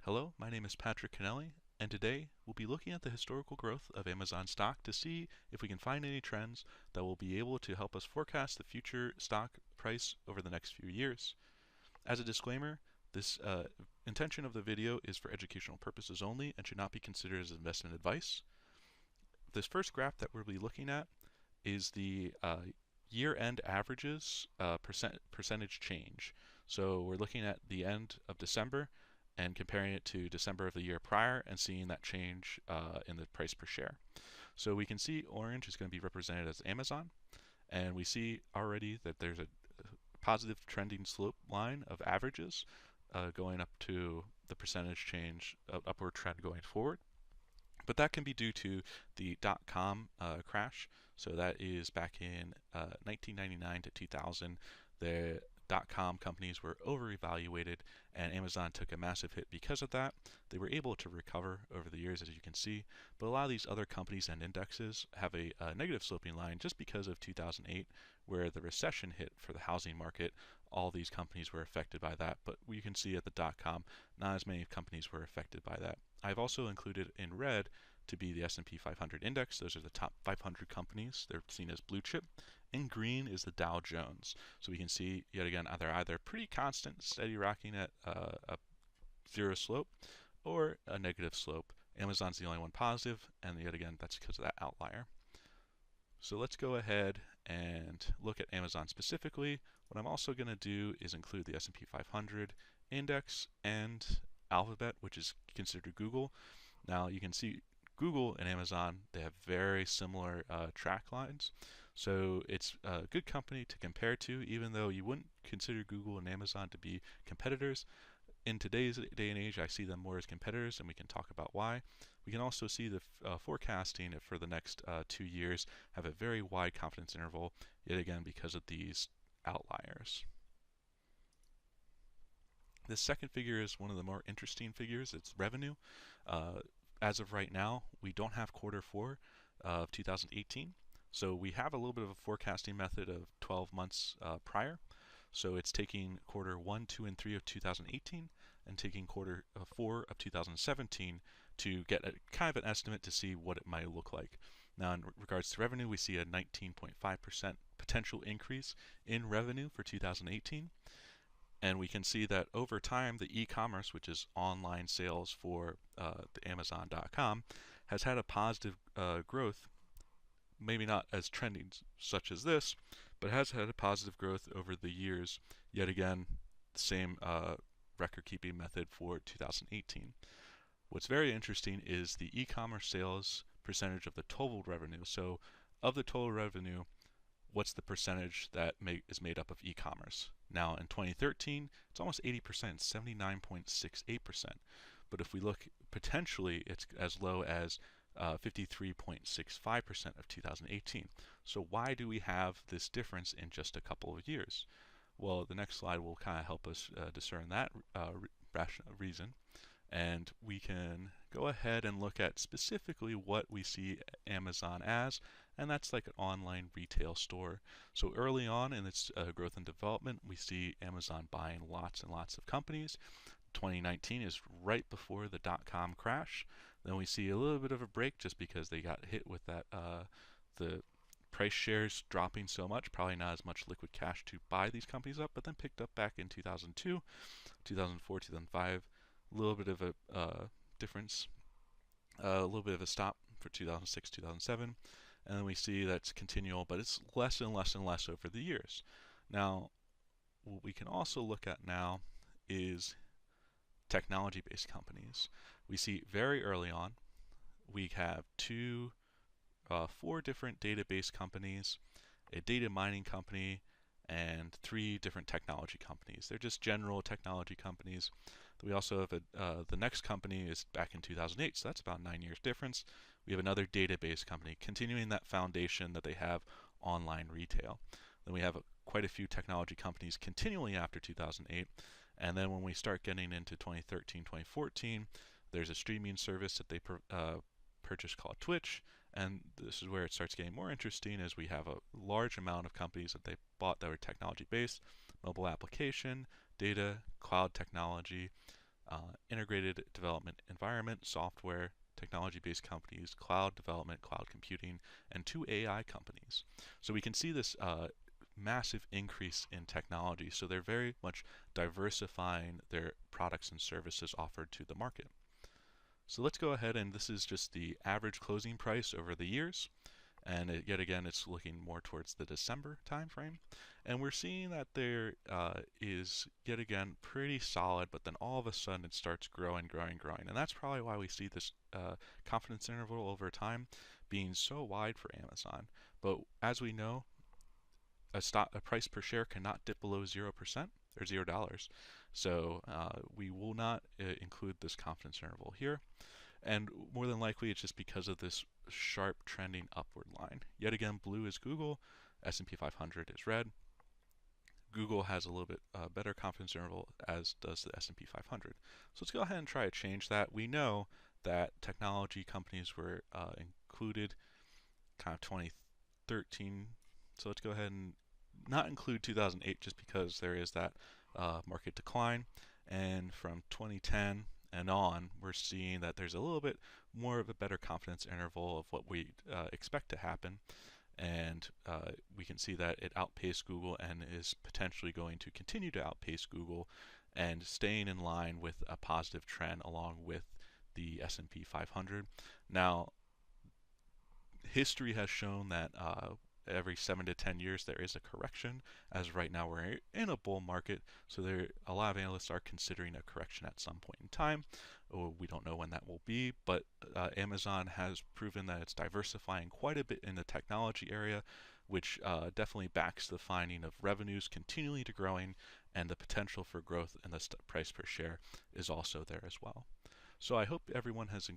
Hello, my name is Patrick Kennelly, and today we'll be looking at the historical growth of Amazon stock to see if we can find any trends that will be able to help us forecast the future stock price over the next few years. As a disclaimer, this intention of the video is for educational purposes only and should not be considered as investment advice. This first graph that we'll be looking at is the year-end averages percentage change. So we're looking at the end of December and comparing it to December of the year prior and seeing that change in the price per share. So we can see orange is going to be represented as Amazon, and we see already that there's a positive trending slope line of averages going up to the percentage change upward trend going forward. But that can be due to the dot-com crash. So that is back in 1999 to 2000. The dot-com companies were over-evaluated, and Amazon took a massive hit because of that. They were able to recover over the years, as you can see, but a lot of these other companies and indexes have a negative sloping line just because of 2008, where the recession hit for the housing market. All these companies were affected by that, but you can see at the dot-com, not as many companies were affected by that. I've also included in red to be the S&P 500 index. Those are the top 500 companies. They're seen as blue chip. In green is the Dow Jones. So we can see, yet again, they're either pretty constant, steady rocking at a zero slope, or a negative slope. Amazon's the only one positive, and yet again, that's because of that outlier. So let's go ahead and look at Amazon specifically. What I'm also going to do is include the S&P 500 index and Alphabet, which is considered Google. Now you can see Google and Amazon, they have very similar track lines. So it's a good company to compare to, even though you wouldn't consider Google and Amazon to be competitors. In today's day and age, I see them more as competitors, and we can talk about why. We can also see the forecasting for the next 2 years have a very wide confidence interval, yet again because of these outliers. This second figure is one of the more interesting figures. It's revenue. As of right now, we don't have quarter four of 2018. So we have a little bit of a forecasting method of 12 months prior. So it's taking quarter 1, 2, and 3 of 2018 and taking quarter 4 of 2017 to get a kind of an estimate to see what it might look like. Now, in regards to revenue, we see a 19.5% potential increase in revenue for 2018. And we can see that over time, the e-commerce, which is online sales for the Amazon.com, has had a positive growth. Maybe not as trending such as this, but has had a positive growth over the years. Yet again, the same record-keeping method for 2018. What's very interesting is the e-commerce sales percentage of the total revenue. So of the total revenue, what's the percentage that is made up of e-commerce? Now in 2013, it's almost 80%, 79.68%. But if we look potentially, it's as low as 53.65% of 2018. So why do we have this difference in just a couple of years? Well, the next slide will kind of help us discern that reason. And we can go ahead and look at specifically what we see Amazon as, and that's like an online retail store. So early on in its growth and development, we see Amazon buying lots and lots of companies. 2019 is right before the dot-com crash. Then we see a little bit of a break just because they got hit with that the price shares dropping so much, probably not as much liquid cash to buy these companies up, but then picked up back in 2002, 2004, 2005. A little bit of a difference, a little bit of a stop for 2006, 2007, and then we see that's continual, but it's less and less and less over the years. Now, what we can also look at now is technology-based companies. We see very early on, we have 4 different database companies, a data mining company, and 3 different technology companies. They're just general technology companies. We also have the next company is back in 2008, so that's about 9 years difference. We have another database company continuing that foundation that they have online retail. Then we have quite a few technology companies continually after 2008. And then when we start getting into 2013, 2014, there's a streaming service that they purchased called Twitch, and this is where it starts getting more interesting as we have a large amount of companies that they bought that were technology based, mobile application, data, cloud technology, integrated development environment, software, technology-based companies, cloud development, cloud computing, and 2 AI companies. So we can see this massive increase in technology. So they're very much diversifying their products and services offered to the market. So let's go ahead, and this is just the average closing price over the years. And yet again, it's looking more towards the December timeframe. And we're seeing that there is yet again pretty solid, but then all of a sudden it starts growing. And that's probably why we see this confidence interval over time being so wide for Amazon. But as we know, a price per share cannot dip below 0% or $0. So we will not include this confidence interval here. And more than likely, it's just because of this sharp trending upward line. Yet again, blue is Google, S&P 500 is red. Google has a little bit better confidence interval, as does the S&P 500. So let's go ahead and try to change that. We know that technology companies were included kind of 2013. So let's go ahead and not include 2008 just because there is that market decline. And from 2010 and on, we're seeing that there's a little bit more of a better confidence interval of what we expect to happen. And we can see that it outpaced Google and is potentially going to continue to outpace Google and staying in line with a positive trend along with the S&P 500. Now, history has shown that every 7 to 10 years there is a correction. As right now we're in a bull market, so a lot of analysts are considering a correction at some point in time. We don't know when that will be, but Amazon has proven that it's diversifying quite a bit in the technology area, which definitely backs the finding of revenues continually to growing, and the potential for growth in the price per share is also there as well. So I hope everyone has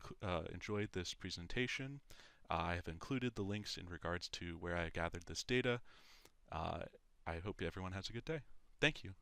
enjoyed this presentation. I have included the links in regards to where I gathered this data. I hope everyone has a good day. Thank you.